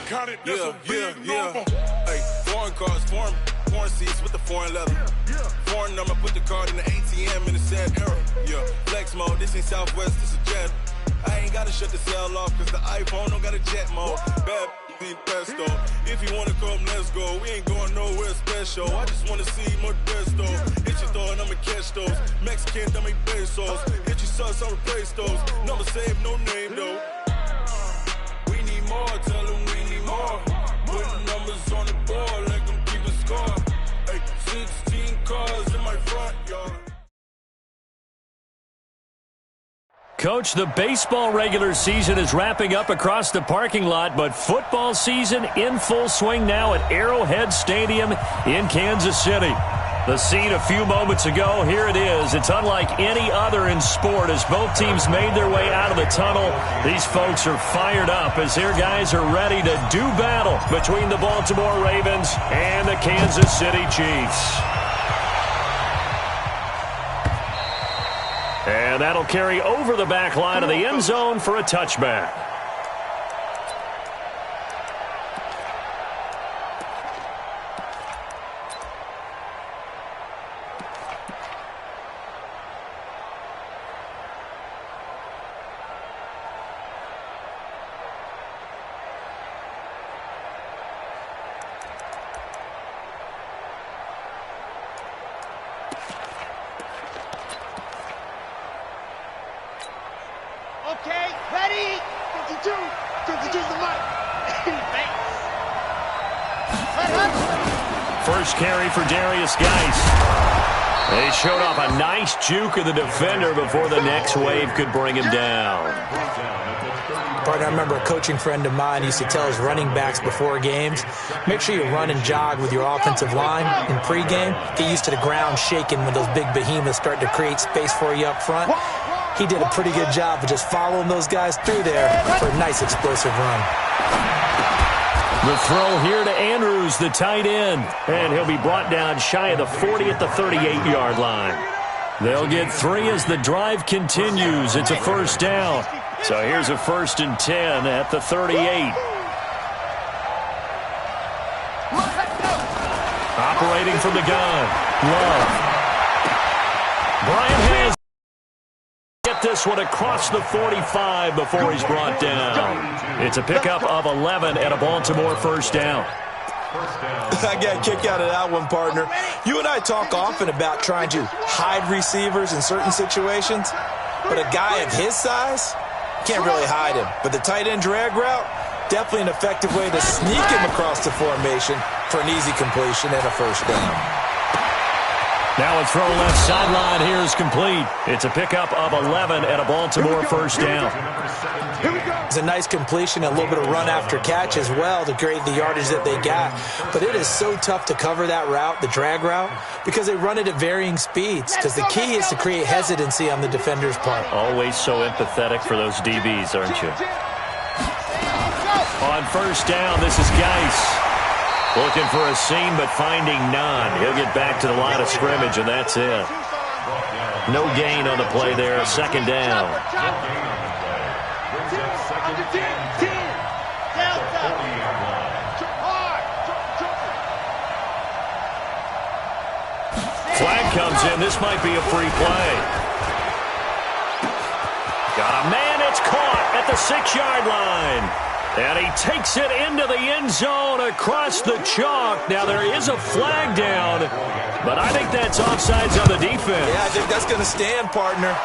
Hey, foreign cars, foreign seats with the foreign leather. Foreign number, put the card in the ATM in the sad era. Yeah, flex mode, this ain't Southwest, this is Jet. I ain't gotta shut the cell off, cause the iPhone don't got a jet mode. Bad pesto. If you wanna come, let's go. We ain't going nowhere special. I just wanna see more desto. Hit your throw and I'ma catch those. Mexican, dummy pesos. Hit your sus, I'll replace those. Number save, no name though. We need more, tell them we need more. Putting numbers on the board, let them keep a score. Hey, 16 cars in my front yard. Coach, the baseball regular season is wrapping up across the parking lot, but football season in full swing now at Arrowhead Stadium in Kansas City. The scene a few moments ago, here it is. It's unlike any other in sport as both teams made their way out of the tunnel. These folks are fired up as their guys are ready to do battle between the Baltimore Ravens and the Kansas City Chiefs. And that'll carry over the back line of the end zone for a touchback. Okay, ready? 52. 52's the mic. Thanks. First carry for Darius Geis. They showed off a nice juke of the defender before the next wave could bring him down. Partner, I remember a coaching friend of mine used to tell his running backs before games, make sure you run and jog with your offensive line in pregame. Get used to the ground shaking when those big behemoths start to create space for you up front. He did a pretty good job of just following those guys through there for a nice explosive run. The throw here to Andrews, the tight end. And he'll be brought down shy of the 40 at the 38-yard line. They'll get 3 as the drive continues. It's a first down. So here's a 1st and 10 at the 38. Operating from the gun. Love. Bryant has this one across the 45 before he's brought down. It's a pickup of 11 and a Baltimore first down. I got a kick out of that one, partner. You and I talk often about trying to hide receivers in certain situations, but a guy of his size can't really hide him. But the tight end drag route, definitely an effective way to sneak him across the formation for an easy completion and a first down. Now a throw left sideline here is complete. It's a pickup of 11 and a Baltimore first down. It's a nice completion, a little bit of run after catch as well to create the yardage that they got. But it is so tough to cover that route, the drag route, because they run it at varying speeds. Because the key is to create hesitancy on the defender's part. Always so empathetic for those DBs, aren't you? On first down, this is Geis. Looking for a seam, but finding none. He'll get back to the line of scrimmage, and that's it. No gain on the play there. Second down. Flag comes in. This might be a free play. Got a man. It's caught at the 6-yard line. And he takes it into the end zone across the chalk. Now, there is a flag down, but I think that's offsides on the defense. Yeah, I think that's going to stand, partner.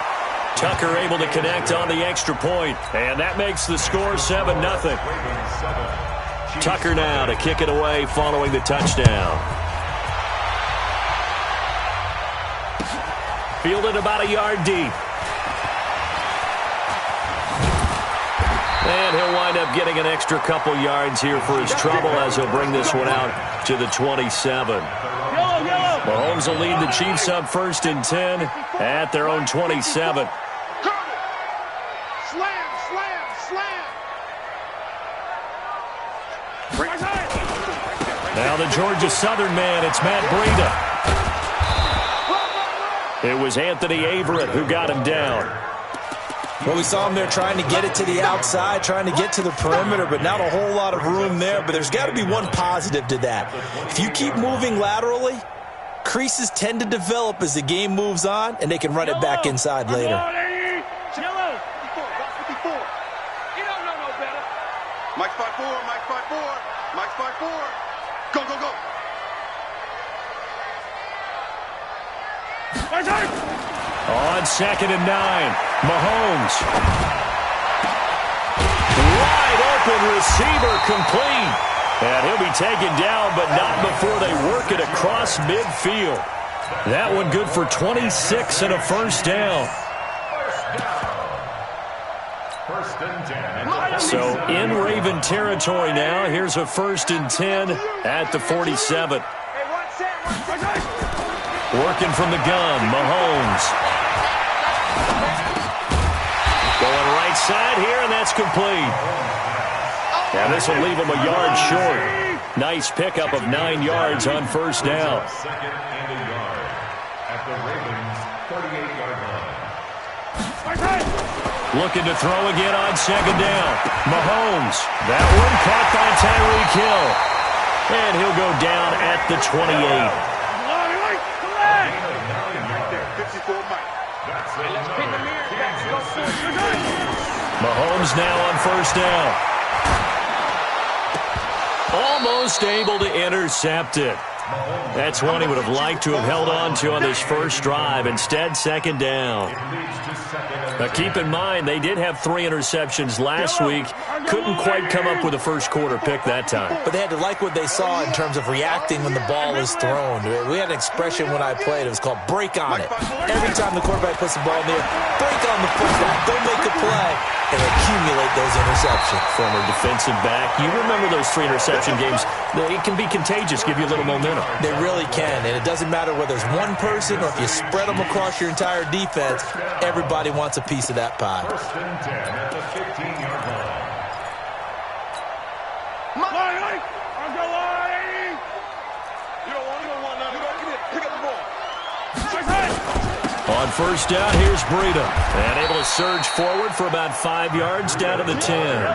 Tucker able to connect on the extra point, and that makes the score 7-0. Tucker now to kick it away following the touchdown. Fielded about a yard deep. And he'll wind up getting an extra couple yards here for his trouble as he'll bring this one out to the 27. Mahomes will lead the Chiefs up 1st and 10 at their own 27. Now the Georgia Southern man, it's Matt Breida. It was Anthony Averett who got him down. Well, we saw him there trying to get it to the outside, trying to get to the perimeter, but not a whole lot of room there. But there's got to be one positive to that. If you keep moving laterally, creases tend to develop as the game moves on, and they can run it back inside later. Mike 5-4, Mike 5-4, Mike 5-4. Go, go, go. On 2nd and 9, Mahomes. Wide open receiver complete. And he'll be taken down, but not before they work it across midfield. That one good for 26 and a first down. So in Raven territory now. Here's a 1st and 10 at the 47. Working from the gun, Mahomes. Going right side here, and that's complete. And this will leave him a yard short. Nice pickup of 9 yards on first down. Second and a yard at the Ravens' 38-yard line. Looking to throw again on 2nd down. Mahomes. That one caught by Tyreek Hill. And he'll go down at the 28. 54 Mike. Mahomes now on first down. Almost able to intercept it. That's one he would have liked to have held on to on this first drive. Instead, 2nd down. Now, keep in mind, they did have 3 interceptions last week. Couldn't quite come up with a first-quarter pick that time. But they had to like what they saw in terms of reacting when the ball is thrown. We had an expression when I played. It was called break on it. Every time the quarterback puts the ball in the air, break on the football. Don't make a play and accumulate those interceptions. Former defensive back. You remember those 3 interception games. It can be contagious, give you a little momentum. They really can, and it doesn't matter whether it's one person or if you spread them across your entire defense. Everybody wants a piece of that pie. 1st and 10 at the 15-yard line. On first down, here's Breida. And able to surge forward for about 5 yards down to the 10. He is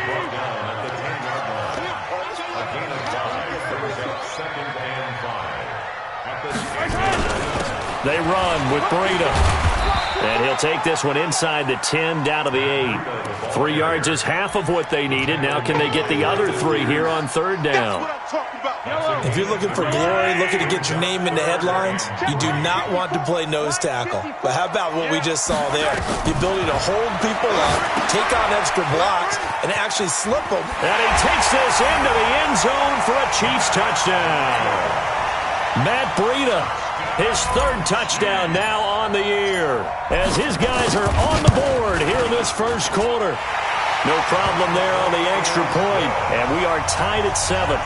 brought down at the 10-yard line. A gain of 5 brings up 2nd and 5. At the 10. They run with Breida. And he'll take this one inside the 10 down to the 8. 3 yards is half of what they needed. Now can they get the other 3 here on 3rd down? If you're looking for glory, looking to get your name in the headlines, you do not want to play nose tackle. But how about what we just saw there? The ability to hold people up, take on extra blocks, and actually slip them. And he takes this into the end zone for a Chiefs touchdown. Matt Breida, his 3rd touchdown now on the year, as his guys are on the board here in this first quarter. No problem there on the extra point, and we are tied at 7.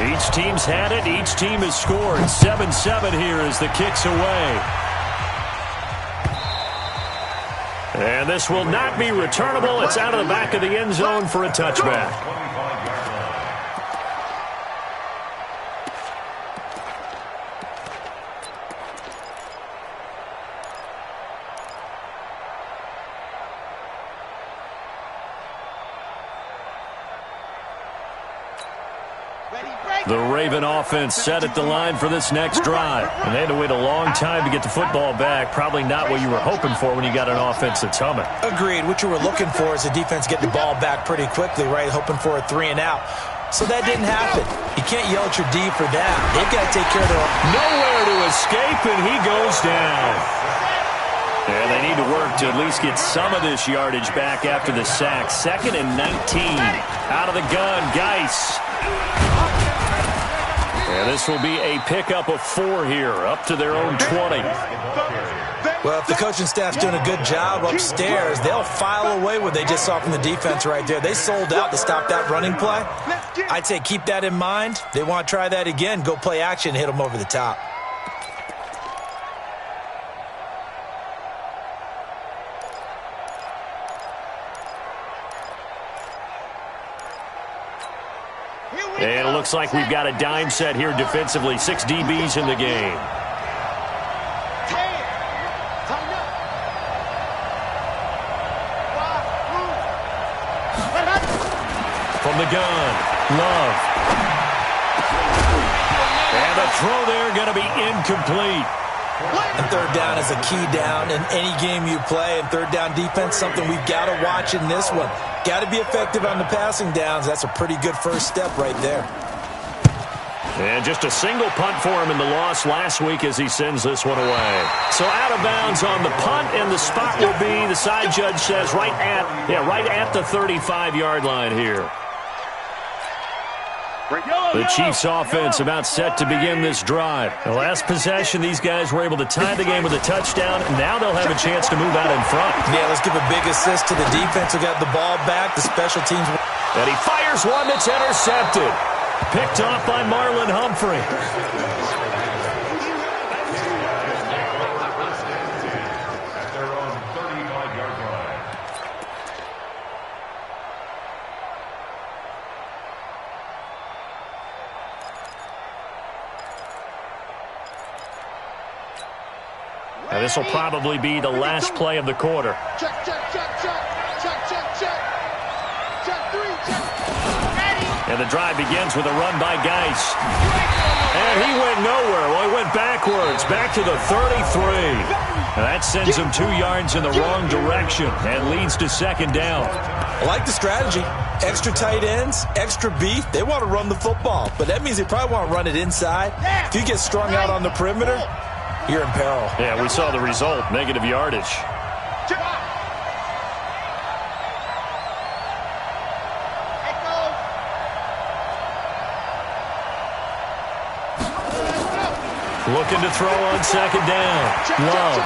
Each team's had it. Each team has scored. 7-7 here as the kick's away. And this will not be returnable. It's out of the back of the end zone for a touchback. The Raven offense set at the line for this next drive. And they had to wait a long time to get the football back. Probably not what you were hoping for when you got an offense that's humming. Agreed. What you were looking for is the defense getting the ball back pretty quickly, right? Hoping for a 3 and out. So that didn't happen. You can't yell at your D for that. They've got to take care of their own. Nowhere to escape, and he goes down. And they need to work to at least get some of this yardage back after the sack. 2nd and 19. Out of the gun, Geis. And this will be a pickup of 4 here, up to their own 20. Well, if the coaching staff's doing a good job upstairs, they'll file away what they just saw from the defense right there. They sold out to stop that running play. I'd say keep that in mind. They want to try that again. Go play action, hit them over the top. And it looks like we've got a dime set here defensively. 6 DBs in the game. From the gun, Love. And the throw there going to be incomplete. And third down is a key down in any game you play. And third down defense, something we've got to watch in this one. Got to be effective on the passing downs. That's a pretty good first step right there. And just a single punt for him in the loss last week as he sends this one away. So out of bounds on the punt, and the spot will be, the side judge says, right at the 35-yard line here. The Chiefs offense about set to begin this drive. The last possession, these guys were able to tie the game with a touchdown. Now they'll have a chance to move out in front. Yeah, let's give a big assist to the defense who got the ball back. The special teams. And he fires one that's intercepted. Picked off by Marlon Humphrey. At their own 35-yard line. Now this will probably be the last play of the quarter. Check, check, check, check, check, check, check. Check 3, check. And the drive begins with a run by Geis. And he went nowhere. Well, he went backwards, back to the 33. And that sends him 2 yards in the wrong direction and leads to second down. I like the strategy. Extra tight ends, extra beef. They want to run the football, but that means they probably want to run it inside. If you get strung out on the perimeter, you're in peril. Yeah, we saw the result, negative yardage. Looking to throw on second down. Love.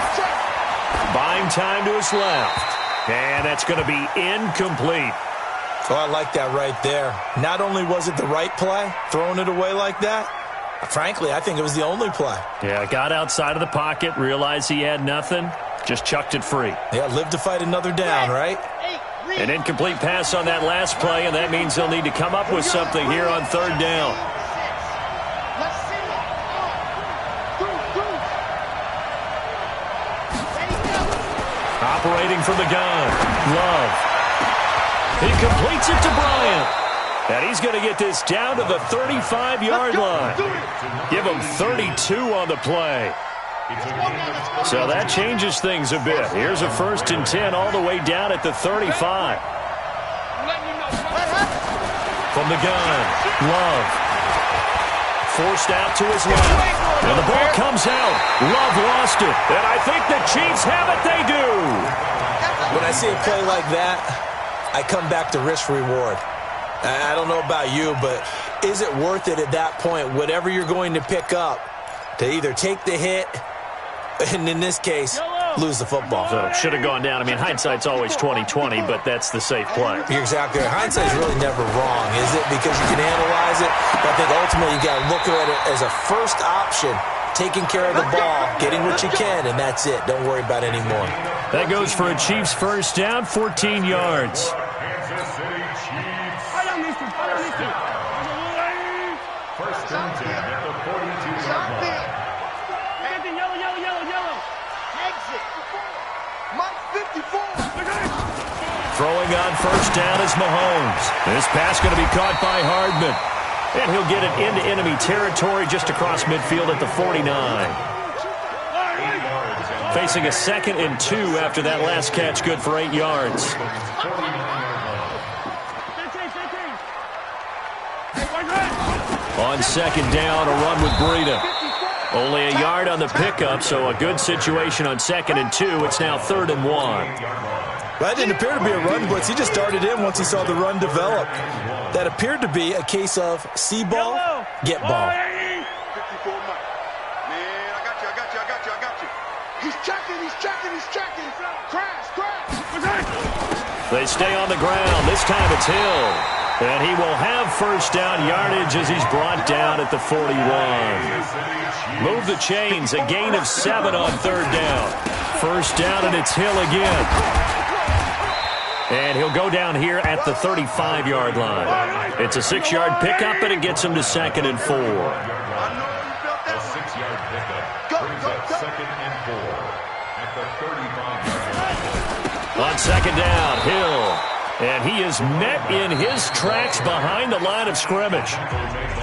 Buying time to his left. And that's going to be incomplete. Oh, I like that right there. Not only was it the right play, throwing it away like that, frankly, I think it was the only play. Yeah, got outside of the pocket, realized he had nothing, just chucked it free. Yeah, live to fight another down, right? An incomplete pass on that last play, and that means they'll need to come up with something here on third down. Operating from the gun, Love. He completes it to Bryant. And he's going to get this down to the 35-yard line. Give him 32 on the play. So that changes things a bit. Here's a 1st and 10 all the way down at the 35. From the gun, Love. Forced out to his left. And the ball comes out. Love lost it. And I think the Chiefs have it. They do. When I see a play like that, I come back to risk-reward. I don't know about you, but is it worth it at that point, whatever you're going to pick up, to either take the hit, and in this case, lose the football? So should have gone down. I mean, hindsight's always 20/20, but that's the safe play. You're exactly right. Hindsight's really never wrong, is it? Because you can analyze it, but I think ultimately you got to look at it as a first option, taking care of the ball, getting what you can, and that's it. Don't worry about any more. That goes for a Chiefs first down, 14 yards. Kansas City Chiefs. First and 10 at the 42-yard line. Exit. Mike 54. Throwing on first down is Mahomes. This pass going to be caught by Hardman. And he'll get it into enemy territory just across midfield at the 49. Facing a 2nd and 2 after that last catch, good for 8 yards. On second down, a run with Breida. Only a yard on the pickup, so a good situation on 2nd and 2. It's now 3rd and 1. That didn't appear to be a run blitz. He just darted in once he saw the run develop. That appeared to be a case of see ball, get ball. 54 Mike. Man, I got you. He's checking. Crash. They stay on the ground. This time it's Hill. And he will have first down yardage as he's brought down at the 41. Move the chains. A gain of 7 on third down. First down, and it's Hill again. And he'll go down here at the 35-yard line. It's a 6-yard pickup, and it gets him to 2nd and 4. A 6-yard pickup brings up 2nd and 4 at the 35-yard line. On 2nd down, Hill. And he is met in his tracks behind the line of scrimmage.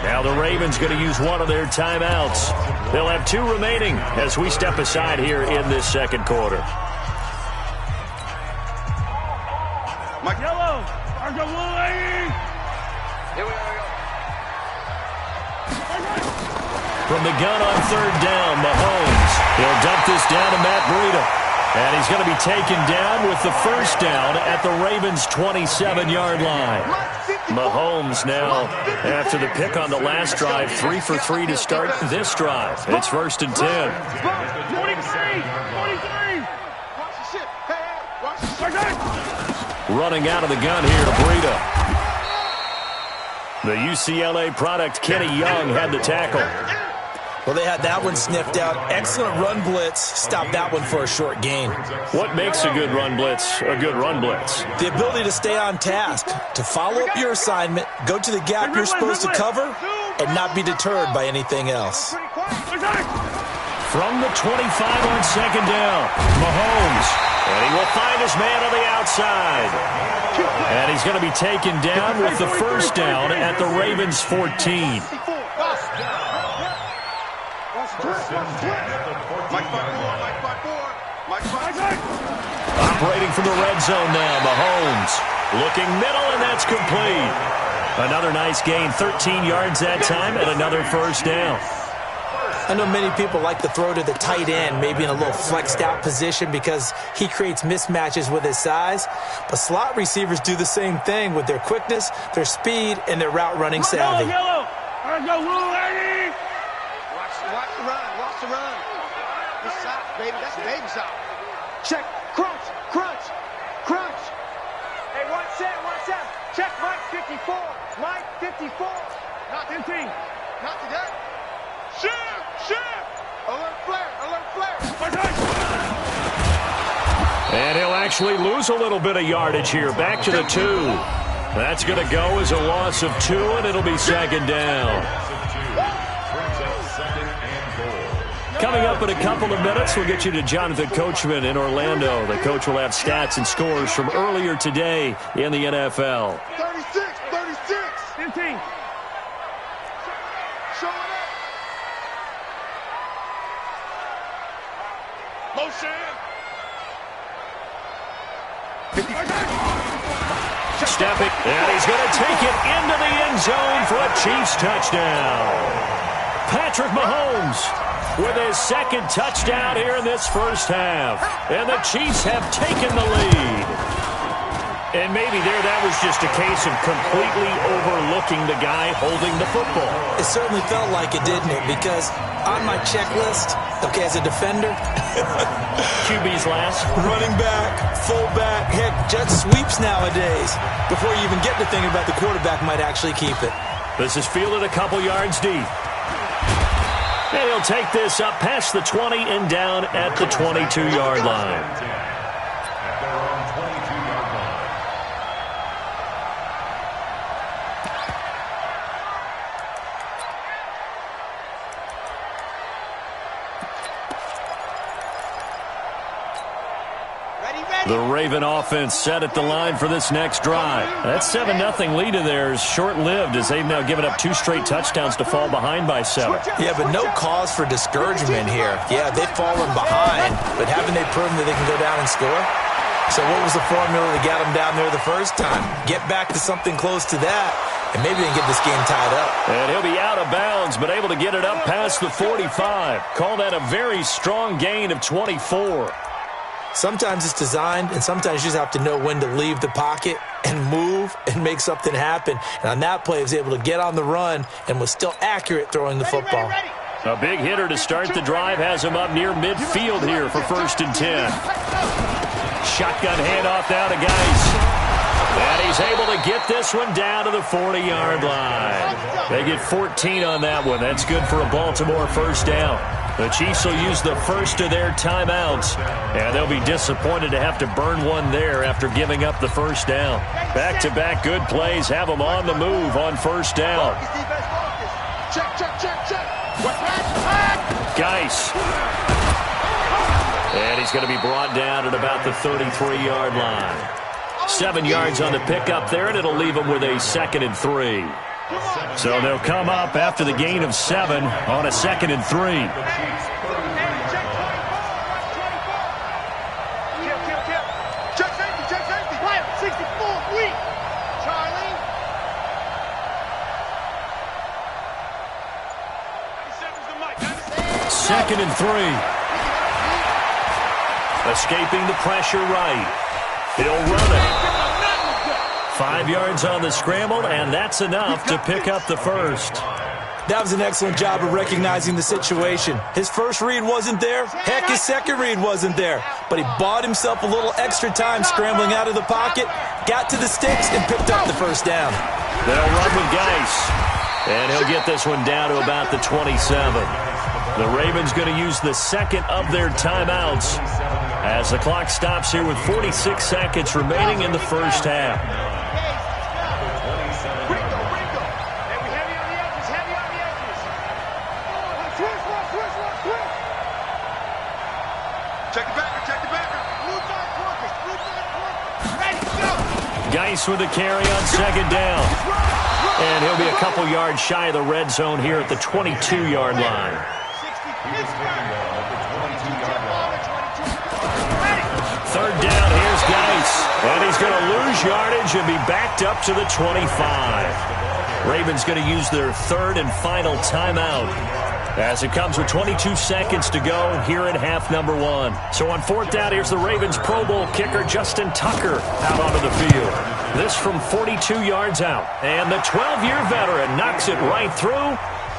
Now the Ravens going to use one of their timeouts. They'll have 2 remaining as we step aside here in this 2nd quarter. Mike. Yellow. Argo blue, lady. Here we go. From the gun on 3rd down, Mahomes. He'll dump this down to Matt Breida. And he's going to be taken down with the 1st down at the Ravens' 27-yard line. Mahomes now, after the pick on the last drive, 3 for 3 to start this drive. It's 1st and 10. 23. Watch the shit. Hey, watch the shit. Running out of the gun here to Breida. The UCLA product, Kenny Young, had the tackle. Well, they had that one sniffed out. Excellent run blitz. Stopped that one for a short gain. What makes a good run blitz a good run blitz? The ability to stay on task, to follow up your assignment, go to the gap you're supposed to cover, and not be deterred by anything else. From the 25 on 2nd down, Mahomes. And he will find his man on the outside. And he's going to be taken down with the 1st down at the Ravens' 14. Operating from the red zone now, Mahomes. Looking middle, and that's complete. Another nice gain, 13 yards that time, and another 1st down. I know many people like to throw to the tight end, maybe in a little flexed out position because he creates mismatches with his size. But slot receivers do the same thing with their quickness, their speed, and their route running savvy. Yellow. Argo blue, lady. Watch the run. This side, baby, that's baby side. Check, crunch. Hey, one set. Check Mike 54. Mike 54. Not 15. Not today. Shift. Alert flare. And he'll actually lose a little bit of yardage here. Back to the 2. That's going to go as a loss of 2, and it'll be 2nd down. Coming up in a couple of minutes, we'll get you to Jonathan Coachman in Orlando. The coach will have stats and scores from earlier today in the NFL. 36. 15. Show it up. Motion. Stepping, and he's going to take it into the end zone for a Chiefs touchdown. Patrick Mahomes with his 2nd touchdown here in this 1st half. And the Chiefs have taken the lead. And maybe that was just a case of completely overlooking the guy holding the football. It certainly felt like it, didn't it? Because on my checklist, okay, as a defender, QB's last. running back, fullback, heck, jet sweeps nowadays. Before you even get to thinking about the quarterback might actually keep it. This is fielded a couple yards deep. And he'll take this up past the 20 and down at the 22-yard line. The Raven offense set at the line for this next drive. That 7-0 lead of theirs short-lived as they've now given up 2 straight touchdowns to fall behind by 7. Yeah, but no cause for discouragement here. Yeah, they've fallen behind, but haven't they proven that they can go down and score? So what was the formula that got them down there the first time? Get back to something close to that, and maybe they can get this game tied up. And he'll be out of bounds, but able to get it up past the 45. Call that a very strong gain of 24. Sometimes it's designed, and sometimes you just have to know when to leave the pocket and move and make something happen. And on that play, he was able to get on the run and was still accurate throwing the football. A big hitter to start the drive has him up near midfield here for 1st and 10. Shotgun handoff now to Geis. And he's able to get this one down to the 40-yard line. They get 14 on that one. That's good for a Baltimore 1st down. The Chiefs will use the first of their timeouts, and they'll be disappointed to have to burn one there after giving up the first down. Back-to-back good plays have them on the move on first down. Geis. And he's going to be brought down at about the 33-yard line. 7 yards on the pickup there, and it'll leave them with a 2nd and 3. So they'll come up after the gain of 7 on a 2nd and 3. Second and 3. Escaping the pressure right. He'll run it. 5 yards on the scramble, and that's enough to pick up the first. That was an excellent job of recognizing the situation. His first read wasn't there. Heck, his second read wasn't there. But he bought himself a little extra time scrambling out of the pocket, got to the sticks, and picked up the first down. They'll run with Geis, and he'll get this one down to about the 27. The Ravens going to use the second of their timeouts as the clock stops here with 46 seconds remaining in the first half. Geis with the carry on second down. And he'll be a couple yards shy of the red zone here at the 22-yard line. Third down, here's Geis. And he's going to lose yardage and be backed up to the 25. Ravens going to use their third and final timeout as it comes with 22 seconds to go here in half number 1. So on fourth down, here's the Ravens Pro Bowl kicker Justin Tucker out onto the field. This from 42 yards out. And the 12-year veteran knocks it right through.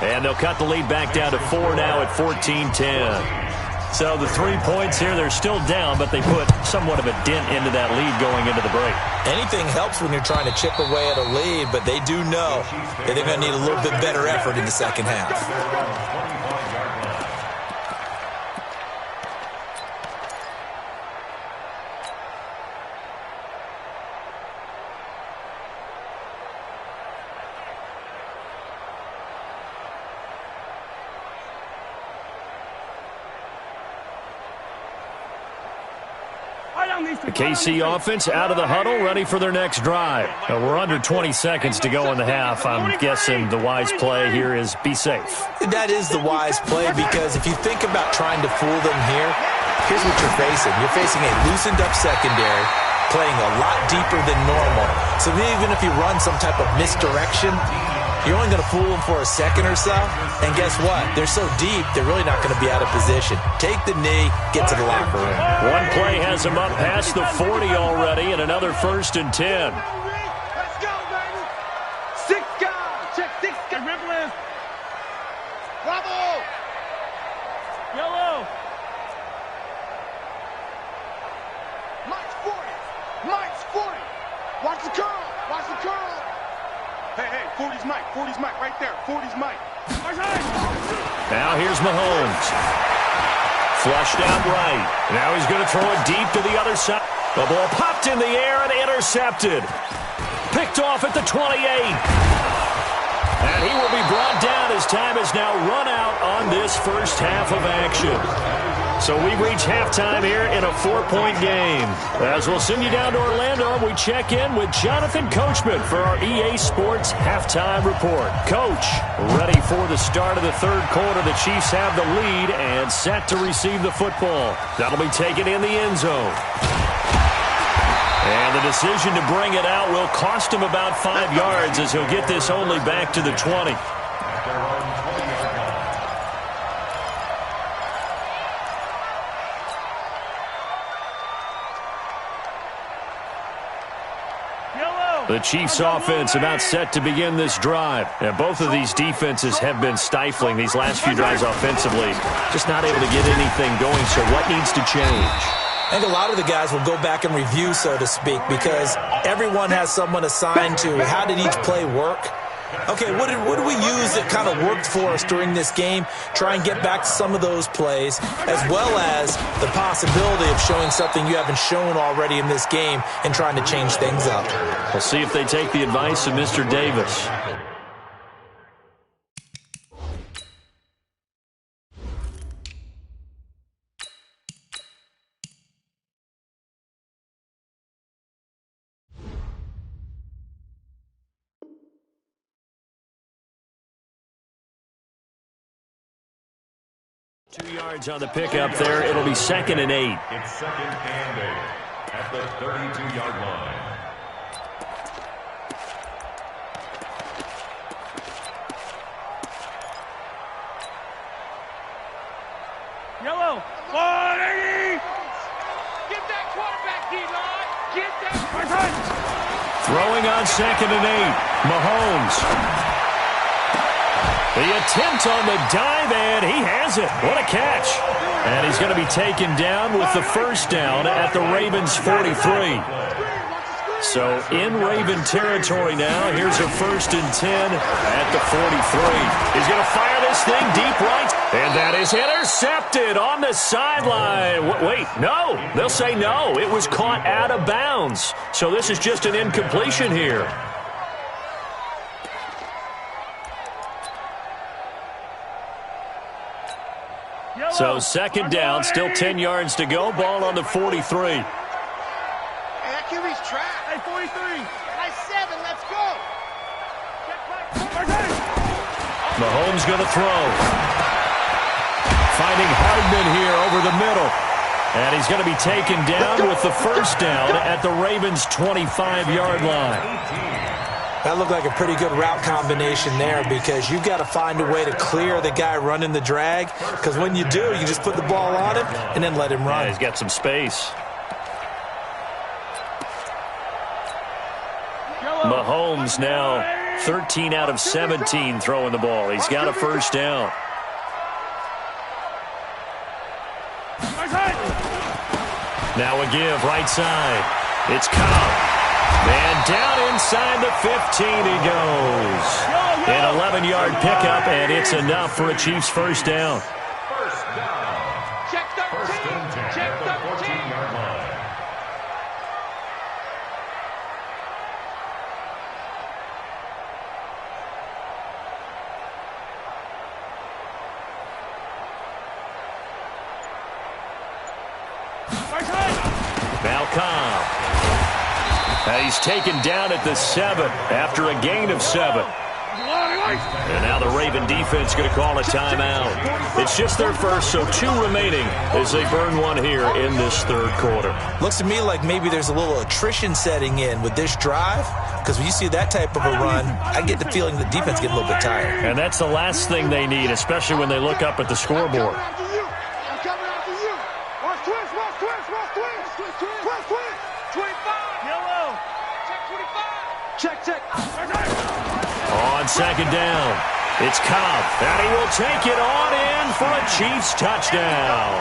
And they'll cut the lead back down to 4 now at 14-10. So the 3 points here, they're still down, but they put somewhat of a dent into that lead going into the break. Anything helps when you're trying to chip away at a lead, but they do know that they're going to need a little bit better effort in the second half. The KC offense out of the huddle, ready for their next drive. We're under 20 seconds to go in the half. I'm guessing the wise play here is be safe. That is the wise play, because if you think about trying to fool them here, here's what you're facing. You're facing a loosened up secondary, playing a lot deeper than normal. So even if you run some type of misdirection, you're only going to fool them for a second or so. And guess what? They're so deep, they're really not going to be out of position. Take the knee, get to the locker room. One play has them up past the 40 already, and another 1st and 10. Let's go, baby. 6 guys. Check 6 guys. Rippling. Bravo. Yellow. Mike's 40. Mike's 40. Watch the curl. Watch the curl. Hey, 40's Mike. 40's Mike right there. 40's Mike. Now here's Mahomes. Flushed out right. Now he's going to throw it deep to the other side. The ball popped in the air and intercepted. Picked off at the 28. And he will be brought down as time has now run out on this first half of action. So we've reached halftime here in a 4-point game. As we'll send you down to Orlando, we check in with Jonathan Coachman for our EA Sports Halftime Report. Coach, ready for the start of the third quarter. The Chiefs have the lead and set to receive the football. That'll be taken in the end zone. And the decision to bring it out will cost him about 5 yards, as he'll get this only back to the 20. The Chiefs offense about set to begin this drive. And both of these defenses have been stifling these last few drives offensively. Just not able to get anything going, so what needs to change? I think a lot of the guys will go back and review, so to speak, because everyone has someone assigned to how did each play work. Okay, what did we use that kind of worked for us during this game? Try and get back to some of those plays, as well as the possibility of showing something you haven't shown already in this game and trying to change things up. We'll see if they take the advice of Mr. Davis. Two yards on the pickup there. It'll be 2nd and 8. It's 2nd and 8 at the 32-yard line. Yellow. 180. Get that quarterback, D-line. Get that. Throwing on 2nd and 8. Mahomes. The attempt on the dive, and he has it. What a catch. And he's going to be taken down with the first down at the Ravens 43. So in Raven territory now. Here's a 1st and 10 at the 43. He's going to fire this thing deep right. And that is intercepted on the sideline. Wait, no. They'll say no. It was caught out of bounds. So this is just an incompletion here. So 2nd down, still 10 yards to go. Ball on the 43. Hey, that QB's trapped. Hey, 43. Nice 7. Let's go. Mahomes going to throw. Finding Hardman here over the middle. And he's going to be taken down with the first down at the Ravens' 25-yard line. That looked like a pretty good route combination there, because you've got to find a way to clear the guy running the drag, because when you do, you just put the ball on him and then let him run. Yeah, he's got some space. Mahomes now 13 out of 17 throwing the ball. He's got a first down. Now a give right side. It's Cobb. And down inside the 15 he goes. An 11-yard pickup, and it's enough for a Chiefs first down. First down. Check 13. First and 10 Check at the 14-yard line. Now Cobb. He's taken down at the 7 after a gain of 7. And now the Raven defense going to call a timeout. It's just their first, so 2 remaining as they burn one here in this 3rd quarter. Looks to me like maybe there's a little attrition setting in with this drive, because when you see that type of a run, I get the feeling the defense get a little bit tired. And that's the last thing they need, especially when they look up at the scoreboard. I'm coming after you. Watch twist, watch twist, watch twist. Twist, twist. 25. Yellow. Check 25. Check. On 2nd down, it's Cobb, and he will take it on in for a Chiefs touchdown.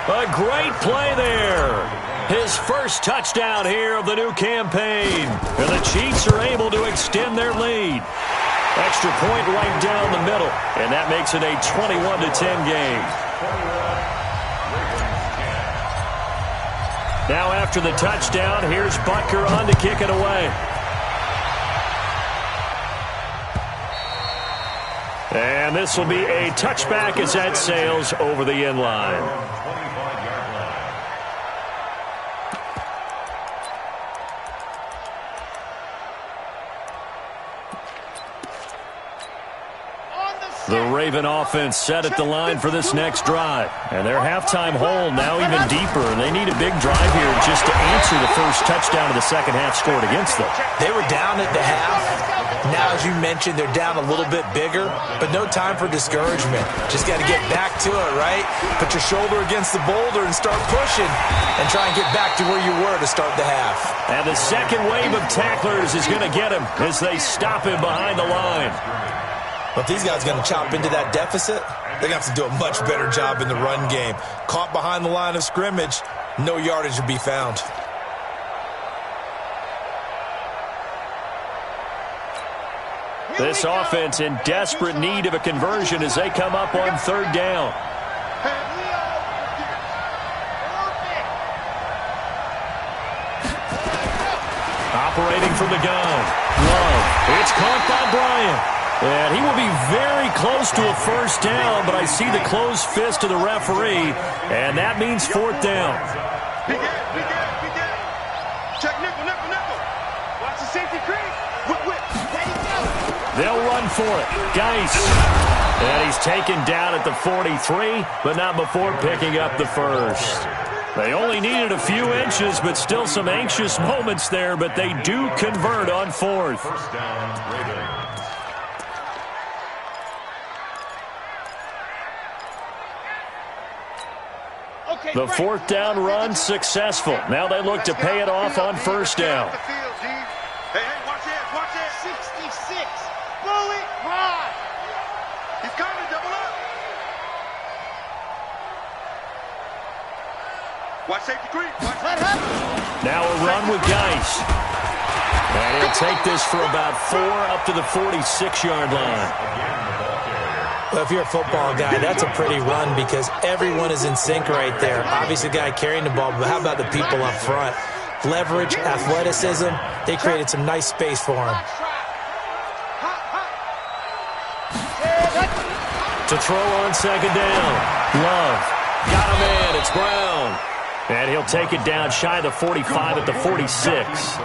A great play there. His first touchdown here of the new campaign. And the Chiefs are able to extend their lead. Extra point right down the middle, and that makes it a 21-10 game. Now after the touchdown, here's Butker on to kick it away. And this will be a touchback as that sails over the end line. The Raven offense set at the line for this next drive. And their halftime hole now even deeper. And they need a big drive here just to answer the first touchdown of the second half scored against them. They were down at the half. Now, as you mentioned, they're down a little bit bigger, but no time for discouragement. Just got to get back to it, right? Put your shoulder against the boulder and start pushing and try and get back to where you were to start the half. And the second wave of tacklers is going to get him as they stop him behind the line. But these guys are going to chop into that deficit. They're going to have to do a much better job in the run game. Caught behind the line of scrimmage, no yardage will be found. This offense in desperate need of a conversion as they come up on third down. Operating from the gun. Love. It's caught by Bryant. And he will be very close to a first down, but I see the closed fist of the referee, and that means fourth down. Check nickel. Watch the safety creep. Whip. They'll run for it. Geis. And he's taken down at the 43, but not before picking up the first. They only needed a few inches, but still some anxious moments there, but they do convert on fourth. First down, Ravens. The fourth down run successful. Now they look to pay it off on first down. Hey, watch this. 66. Bullet ride. He's coming, double up. Watch safety creep. Watch that happen. Now a run with Geis. And he'll take this for about 4 up to the 46-yard line. Well, if you're a football guy, that's a pretty run because everyone is in sync right there. Obviously, the guy carrying the ball, but how about the people up front? Leverage, athleticism, they created some nice space for him. To throw on second down. Love. Got a man. It's Brown. And he'll take it down shy of the 45 at the 46.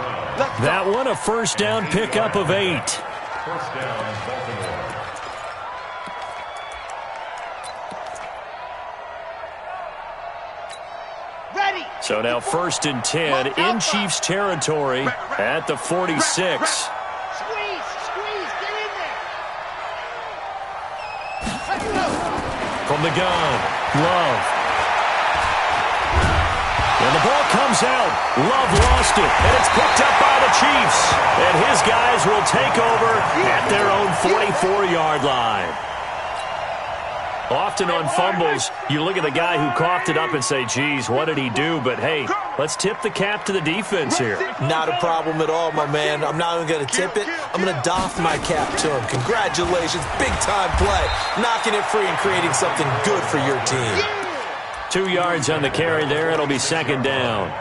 That one, a first down pickup of 8. First down, Baltimore. So now first and 10 in Chiefs territory at the 46. Squeeze, get in there. From the gun, Love. And the ball comes out. Love lost it, and it's picked up by the Chiefs. And his guys will take over at their own 44-yard line. Often on fumbles, you look at the guy who coughed it up and say, geez, what did he do? But, hey, let's tip the cap to the defense here. Not a problem at all, my man. I'm not even going to tip it. I'm going to doff my cap to him. Congratulations. Big-time play. Knocking it free and creating something good for your team. 2 yards on the carry there. It'll be second down.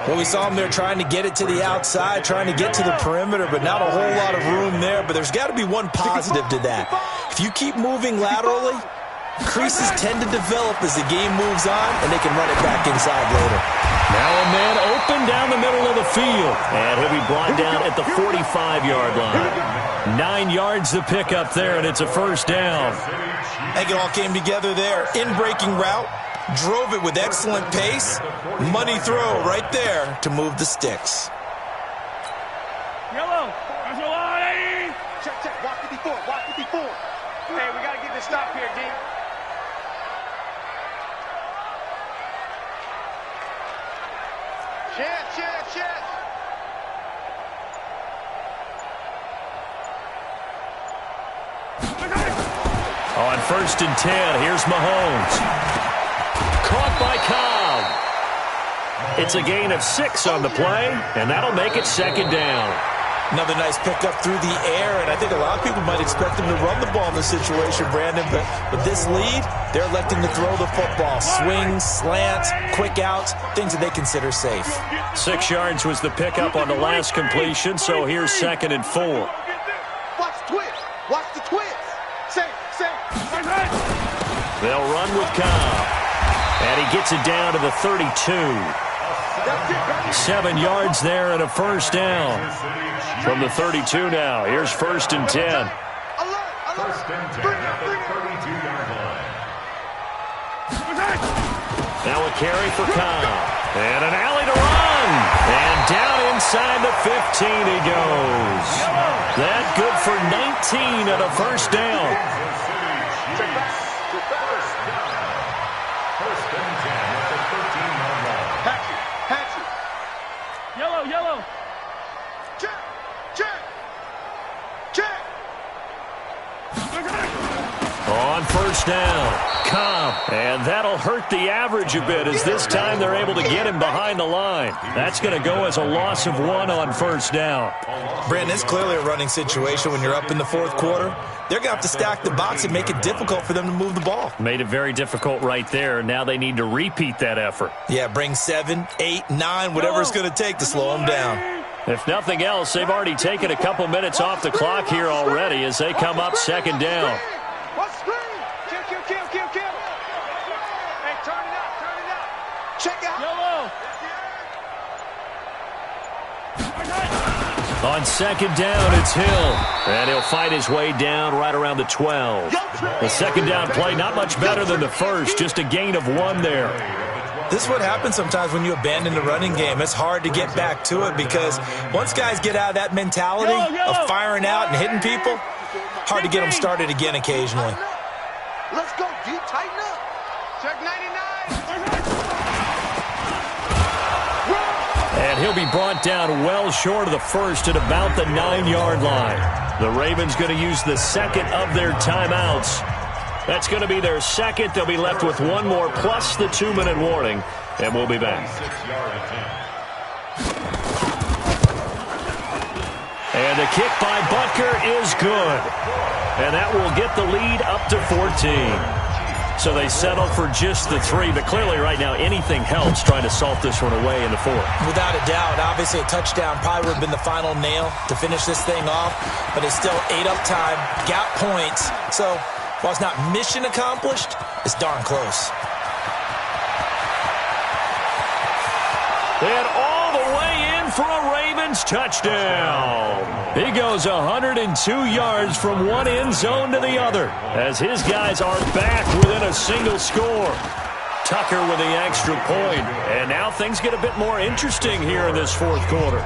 Well, we saw him there trying to get it to the outside, trying to get to the perimeter, but not a whole lot of room there. But there's got to be one positive to that. If you keep moving laterally, creases tend to develop as the game moves on, and they can run it back inside later. Now a man open down the middle of the field, and he'll be brought down at the 45-yard line. 9 yards to pick up there, and it's a first down. I think it all came together there. In-breaking route, drove it with excellent pace. Money throw right there to move the sticks. Yellow, there's a line. Check, watch 54, watch 54. Hey, we got to get this stop here, D. Chance. On first and 10, here's Mahomes. Caught by Cobb. It's a gain of 6 on the play, and that'll make it second down. Another nice pickup through the air, and I think a lot of people might expect him to run the ball in this situation, Brandon, but with this lead, they're electing to throw the football. Swings, slants, quick outs, things that they consider safe. 6 yards was the pickup on the last completion, so here's second and 4. Watch the twist. Watch the twist. Safe. They'll run with Cobb, and he gets it down to the 32. 7 yards there and a first down. From the 32 now, here's first and 10. First and 10 at the 32-yard line. Now a carry for Cobb. And an alley to run. And down inside the 15 he goes. That good for 19 and a first down. First and 10 at the 13-yard line. Hatch it. Yellow. Check. On first down, Cobb, And that'll hurt the average a bit as this time they're able to get him behind the line. That's going to go as a loss of 1 on first down. Brandon, it's clearly a running situation when you're up in the fourth quarter. They're going to have to stack the box and make it difficult for them to move the ball. Made it very difficult right there. Now they need to repeat that effort. Yeah, bring 7, 8, 9, whatever it's going to take to slow them down. If nothing else, they've already taken a couple minutes off the clock here already as they come up second down. On second down, it's Hill. And he'll fight his way down right around the 12. The second down play, not much better than the first, just a gain of 1 there. This is what happens sometimes when you abandon the running game. It's hard to get back to it because once guys get out of that mentality of firing out and hitting people, hard to get them started again occasionally. Let's go, D. Tighten up. Check 99. And he'll be brought down well short of the first at about the 9-yard line. The Ravens going to use the second of their timeouts. That's going to be their second. They'll be left with 1 more plus the 2-minute warning, and we'll be back. And the kick by Butker is good. And that will get the lead up to 14. So they settle for just the 3, but clearly right now anything helps trying to salt this one away in the 4th. Without a doubt, obviously a touchdown probably would have been the final nail to finish this thing off, but it's still 8 up time, got points. So while it's not mission accomplished, it's darn close. And all the way in for a Ravens touchdown. He goes 102 yards from one end zone to the other as his guys are back within a single score. Tucker with the extra point. And now things get a bit more interesting here in this 4th quarter.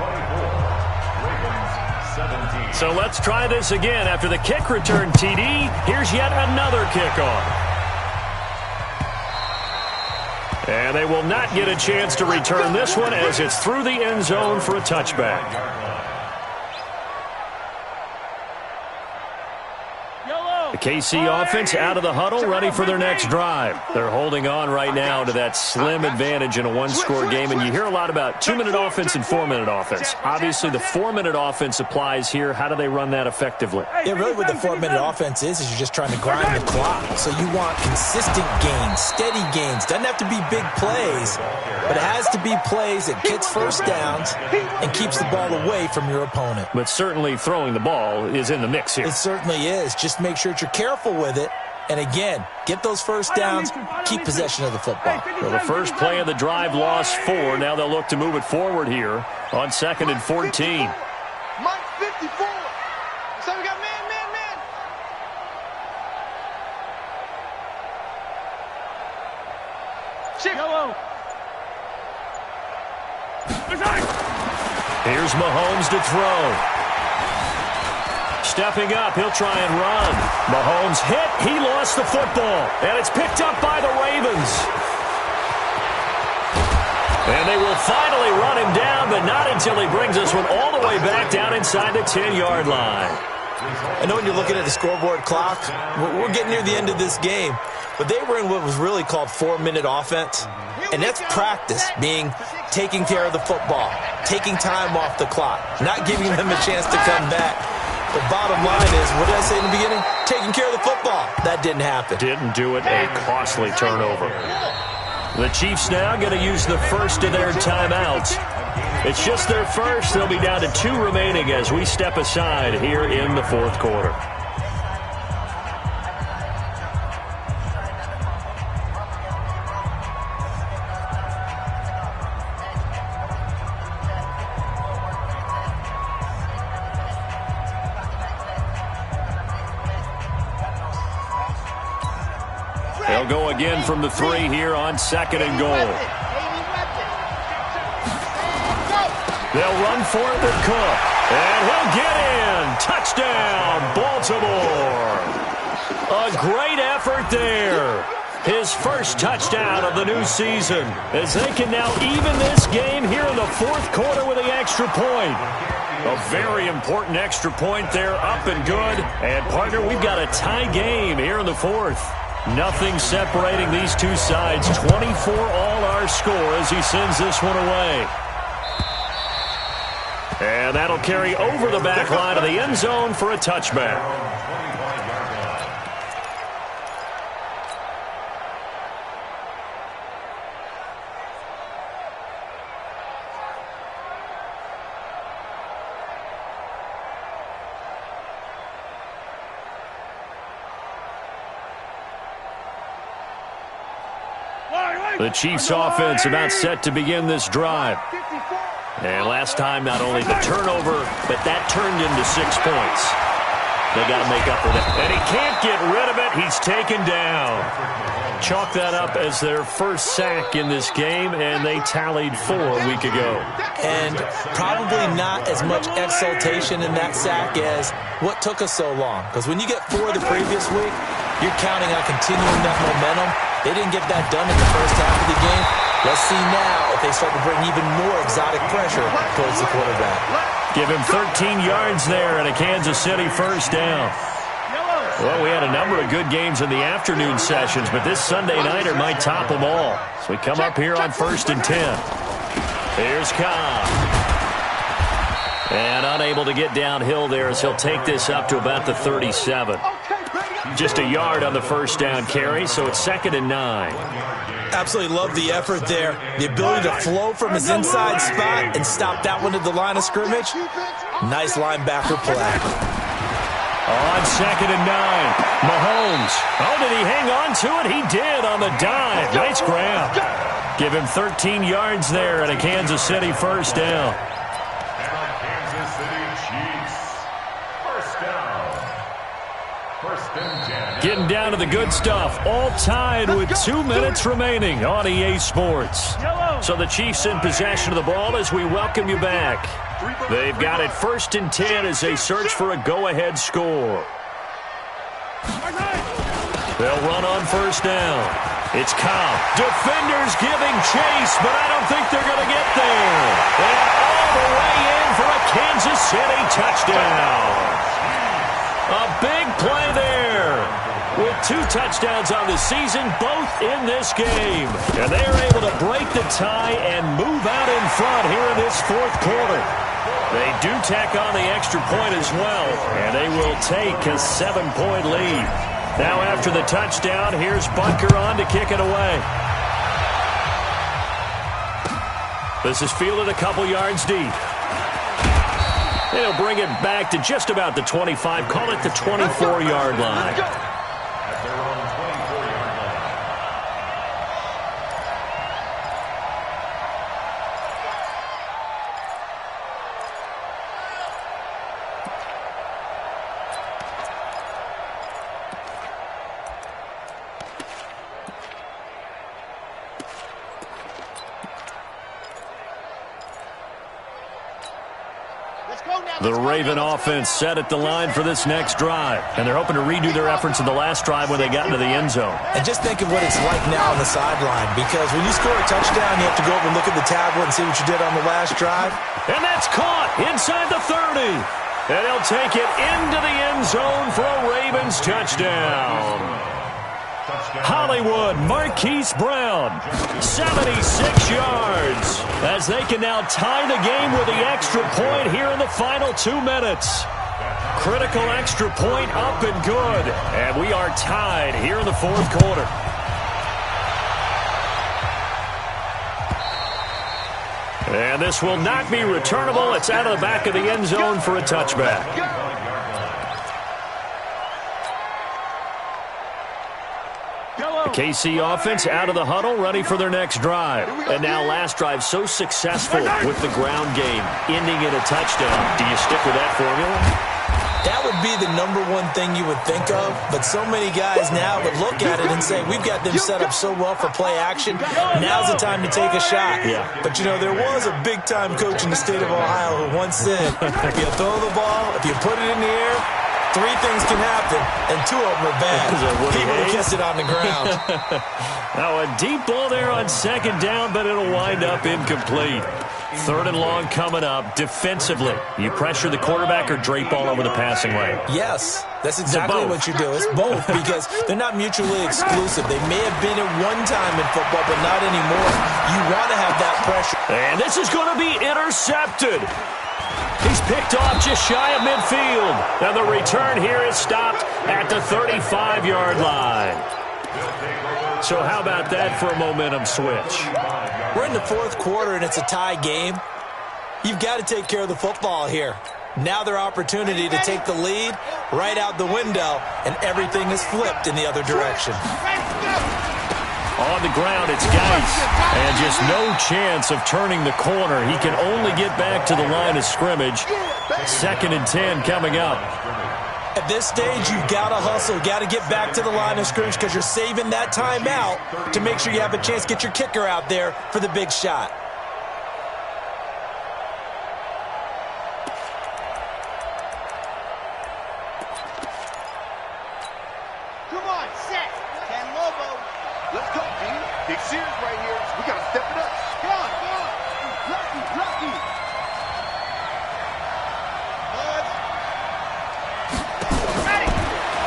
So let's try this again. After the kick return TD, here's yet another kickoff. And they will not get a chance to return this one as it's through the end zone for a touchback. The KC offense out of the huddle, ready for their next drive. They're holding on right now to that slim advantage in a 1-score game, and you hear a lot about 2-minute offense and 4-minute offense. Obviously, the 4-minute offense applies here. How do they run that effectively? Yeah, really what the 4-minute offense is you're just trying to grind the clock. So you want consistent gains, steady gains. Doesn't have to be big plays, but it has to be plays that gets first downs and keeps the ball away from your opponent. But certainly throwing the ball is in the mix here. It certainly is. Just make sure you're careful with it. And again, get those first downs, keep possession of the football. Well, the first play of the drive lost 4. Now they'll look to move it forward here on 2nd and 14. Mike 54. So we got man. Yellow. Here's Mahomes to throw. Stepping up, he'll try and run. Mahomes hit, he lost the football. And it's picked up by the Ravens. And they will finally run him down, but not until he brings this one all the way back down inside the 10-yard line. I know when you're looking at the scoreboard clock, we're getting near the end of this game, but they were in what was really called 4-minute offense. And that's practice, taking care of the football, taking time off the clock, not giving them a chance to come back. The bottom line is, what did I say in the beginning? Taking care of the football. That didn't happen. Didn't do it. A costly turnover. The Chiefs now going to use the first of their timeouts. It's just their first. They'll be down to 2 remaining as we step aside here in the 4th quarter. They'll go again from the 3 here on 2nd and goal. They'll run for it with Cook. And he'll get in. Touchdown, Baltimore. A great effort there. His first touchdown of the new season as they can now even this game here in the 4th quarter with the extra point. A very important extra point there, up and good. And, partner, we've got a tie game here in the 4th. Nothing separating these two sides. 24 all our score as he sends this one away. And that'll carry over the back line of the end zone for a touchback. The Chiefs offense about set to begin this drive. And last time, not only the turnover, but that turned into 6 points. They got to make up for that. And he can't get rid of it. He's taken down. Chalk that up as their first sack in this game, and they tallied 4 a week ago. And probably not as much exultation in that sack as what took us so long. Because when you get 4 the previous week, you're counting on continuing that momentum. They didn't get that done in the first half of the game. Let's see now if they start to bring even more exotic pressure towards the quarterback. Give him 13 yards there and a Kansas City first down. Well, we had a number of good games in the afternoon sessions, but this Sunday nighter might top them all. So we come up here on 1st and 10. Here's Cobb. And unable to get downhill there as he'll take this up to about the 37. Just a yard on the first down carry, so it's 2nd and 9. Absolutely love the effort there. The ability to flow from his inside spot and stop that one at the line of scrimmage. Nice linebacker play. On 2nd and 9, Mahomes. Oh, did he hang on to it? He did on the dive. Nice grab. Give him 13 yards there and a Kansas City first down. Kansas City Chiefs. First down. 1st and 10. Getting down to the good stuff. All tied with 2 minutes remaining on EA Sports. So the Chiefs in possession of the ball as we welcome you back. They've got it 1st and 10 as they search for a go-ahead score. They'll run on 1st down. It's Cobb. Defenders giving chase, but I don't think they're going to get there. And all the way in for a Kansas City touchdown. A big play there. With 2 touchdowns on the season, both in this game. And they are able to break the tie and move out in front here in this 4th quarter. They do tack on the extra point as well, and they will take a 7-point lead. Now after the touchdown, here's Butker on to kick it away. This is fielded a couple yards deep. They'll bring it back to just about the 25, call it the 24-yard line. At their own 24-yard line. The Raven offense set at the line for this next drive. And they're hoping to redo their efforts in the last drive when they got into the end zone. And just think of what it's like now on the sideline, because when you score a touchdown, you have to go over and look at the tablet and see what you did on the last drive. And that's caught inside the 30. And he'll take it into the end zone for a Ravens touchdown. Hollywood Marquise Brown, 76 yards, as they can now tie the game with the extra point here in the final 2 minutes. Critical extra point up and good, and we are tied here in the 4th quarter. And this will not be returnable. It's out of the back of the end zone for a touchback. The KC offense out of the huddle, ready for their next drive. And now last drive so successful with the ground game, ending in a touchdown. Do you stick with that formula? That would be the #1 thing you would think of, but so many guys now would look at it and say, we've got them set up so well for play action, now's the time to take a shot. Yeah. But, you know, there was a big-time coach in the state of Ohio who once said, if you throw the ball, if you put it in the air, 3 things can happen, and 2 of them are bad. He would have kissed it on the ground. Now a deep ball there on 2nd down, but it'll wind up incomplete. 3rd and long coming up. Defensively, you pressure the quarterback or drape all over the passing lane? Yes, that's exactly what you do. It's both because they're not mutually exclusive. They may have been at one time in football, but not anymore. You want to have that pressure. And this is going to be intercepted. He's picked off just shy of midfield. And the return here is stopped at the 35-yard line. So how about that for a momentum switch? We're in the 4th quarter, and it's a tie game. You've got to take care of the football here. Now their opportunity to take the lead right out the window, and everything is flipped in the other direction. On the ground, it's Geis. And just no chance of turning the corner. He can only get back to the line of scrimmage. 2nd and 10 coming up. At this stage, you've got to hustle, got to get back to the line of scrimmage because you're saving that timeout to make sure you have a chance to get your kicker out there for the big shot. Come on, set. Ken Lobo. Let's go, D. Big Sears right here. We got to step it up. Come on, come on. Lucky.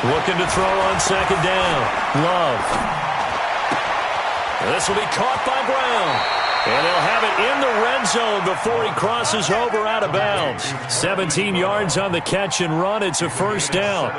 Looking to throw on 2nd down. Love. This will be caught by Brown. And they'll have it in the red zone before he crosses over out of bounds. 17 yards on the catch and run. It's a 1st down.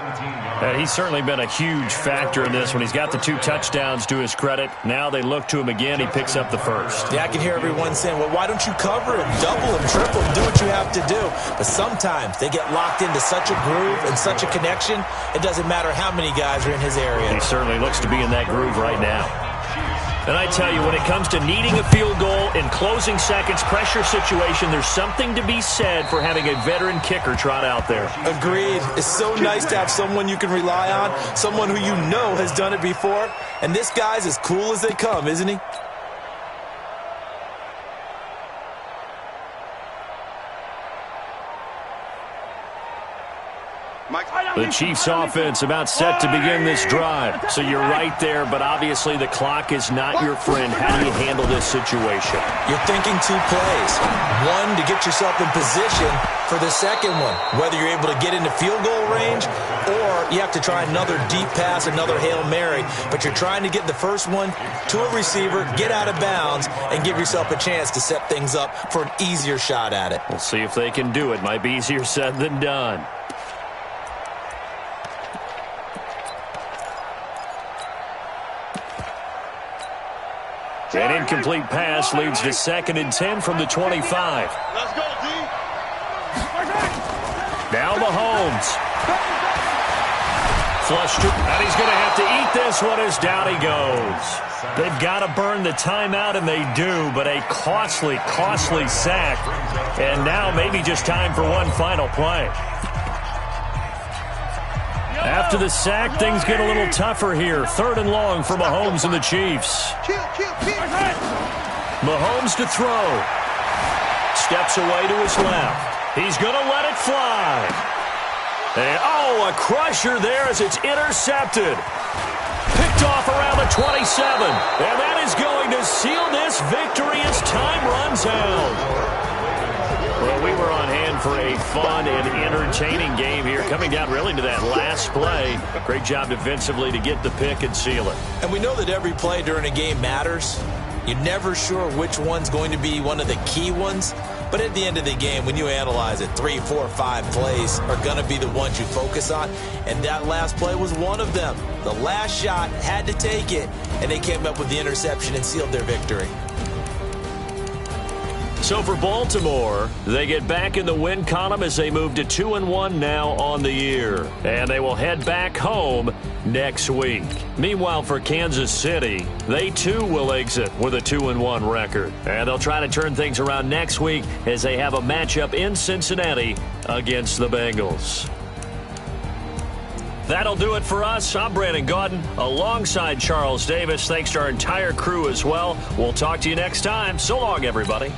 And he's certainly been a huge factor in this when he's got the 2 touchdowns to his credit. Now they look to him again. He picks up the 1st. Yeah, I can hear everyone saying, well, why don't you cover him, double him, triple him, do what you have to do. But sometimes they get locked into such a groove and such a connection, it doesn't matter how many guys are in his area. He certainly looks to be in that groove right now. And I tell you, when it comes to needing a field goal in closing seconds, pressure situation, there's something to be said for having a veteran kicker trot out there. Agreed. It's so nice to have someone you can rely on, someone who you know has done it before. And this guy's as cool as they come, isn't he? The Chiefs offense about set to begin this drive. So you're right there, but obviously the clock is not your friend. How do you handle this situation? You're thinking 2 plays. One, to get yourself in position for the second one, whether you're able to get into field goal range or you have to try another deep pass, another Hail Mary. But you're trying to get the first one to a receiver, get out of bounds, and give yourself a chance to set things up for an easier shot at it. We'll see if they can do it. Might be easier said than done. An incomplete pass leads to 2nd and 10 from the 25. Let's go, D. Now Mahomes. Flushed it, and he's going to have to eat this one as down he goes. They've got to burn the timeout, and they do, but a costly, costly sack. And now maybe just time for one final play. After the sack, things get a little tougher here. 3rd and long for Mahomes and the Chiefs. Mahomes to throw. Steps away to his left. He's going to let it fly. And, a crusher there as it's intercepted. Picked off around the 27. And that is going to seal this victory as time runs out. Well, we were on hand for a fun and entertaining game here, coming down really to that last play. Great job defensively to get the pick and seal it. And we know that every play during a game matters. You're never sure which one's going to be one of the key ones. But at the end of the game, when you analyze it, 3, 4, 5 plays are going to be the ones you focus on. And that last play was one of them. The last shot had to take it, and they came up with the interception and sealed their victory. So for Baltimore, they get back in the win column as they move to 2-1 now on the year. And they will head back home next week. Meanwhile, for Kansas City, they too will exit with a 2-1 record. And they'll try to turn things around next week as they have a matchup in Cincinnati against the Bengals. That'll do it for us. I'm Brandon Gaudin alongside Charles Davis. Thanks to our entire crew as well. We'll talk to you next time. So long, everybody.